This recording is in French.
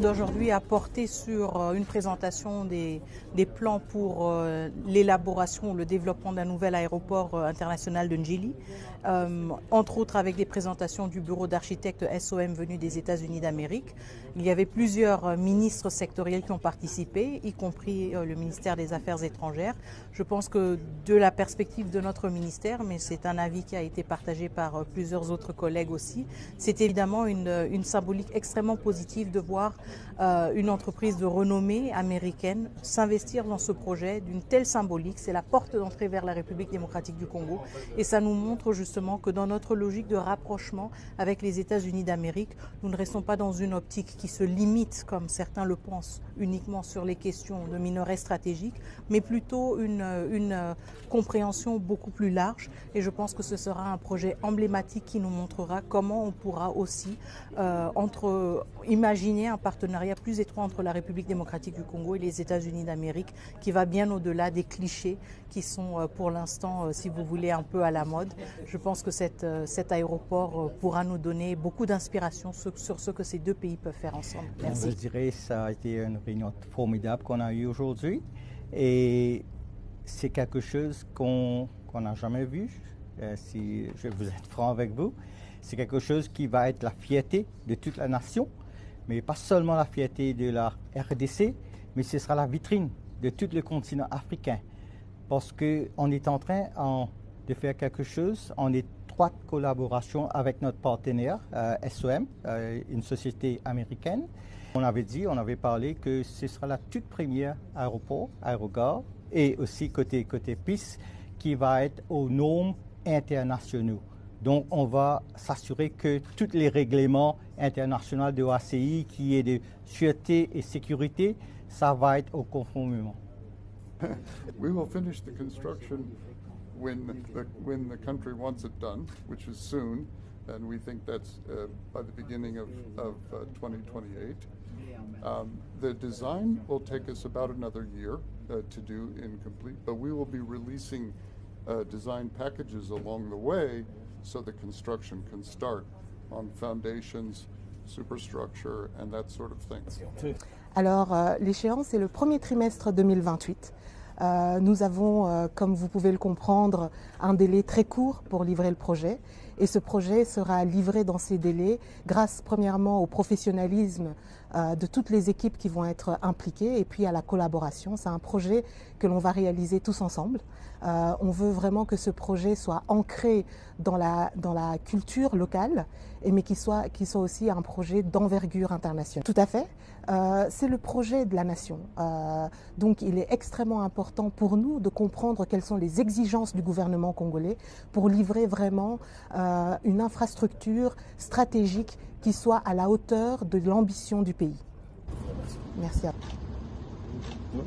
D'aujourd'hui a porté sur une présentation des plans pour l'élaboration, le développement d'un nouvel aéroport international de Njili, entre autres avec des présentations du bureau d'architectes SOM venu des États-Unis d'Amérique. Il y avait plusieurs ministres sectoriels qui ont participé, y compris le ministère des Affaires étrangères. Je pense que de la perspective de notre ministère, mais c'est un avis qui a été partagé par plusieurs autres collègues aussi, c'est évidemment une symbolique extrêmement positive de voir une entreprise de renommée américaine s'investir dans ce projet d'une telle symbolique. C'est la porte d'entrée vers la République démocratique du Congo et ça nous montre justement que dans notre logique de rapprochement avec les États-Unis d'Amérique, nous ne restons pas dans une optique qui se limite, comme certains le pensent, uniquement sur les questions de minerais stratégiques, mais plutôt une compréhension beaucoup plus large. Et je pense que ce sera un projet emblématique qui nous montrera comment on pourra aussi imaginer un partenariat plus étroit entre la République démocratique du Congo et les États-Unis d'Amérique, qui va bien au-delà des clichés qui sont pour l'instant, si vous voulez, un peu à la mode. Je pense que cet aéroport pourra nous donner beaucoup d'inspiration sur ce que ces deux pays peuvent faire ensemble. Merci. Je dirais que ça a été une réunion formidable qu'on a eue aujourd'hui et c'est quelque chose qu'on n'a jamais vu, si je veux être franc avec vous. C'est quelque chose qui va être la fierté de toute la nation, mais pas seulement la fierté de la RDC, mais ce sera la vitrine de tout le continent africain. Parce qu'on est en train de faire quelque chose en étroite collaboration avec notre partenaire SOM, une société américaine. On avait parlé que ce sera la toute première aérogare, et aussi côté piste, qui va être aux normes internationaux. Donc, on va s'assurer que tous les règlements internationaux de l'OACI, qui est de sûreté et sécurité, ça va être au conformément. We will finish the construction when the country wants it done, which is soon, and we think that's by the beginning of 2028. The design will take us about another year to do incomplete, but we will be releasing design packages along the way so the construction can start on foundations, superstructure, and that sort of thing. Alors, l'échéance est le premier trimestre 2028. Nous avons, comme vous pouvez le comprendre, un délai très court pour livrer le projet. Et ce projet sera livré dans ces délais grâce premièrement au professionnalisme de toutes les équipes qui vont être impliquées et puis à la collaboration. C'est un projet que l'on va réaliser tous ensemble. On veut vraiment que ce projet soit ancré dans la culture locale, mais qu'il soit aussi un projet d'envergure internationale. Tout à fait. C'est le projet de la nation. Donc il est extrêmement important pour nous de comprendre quelles sont les exigences du gouvernement congolais pour livrer vraiment une infrastructure stratégique qui soit à la hauteur de l'ambition du pays. Merci à vous.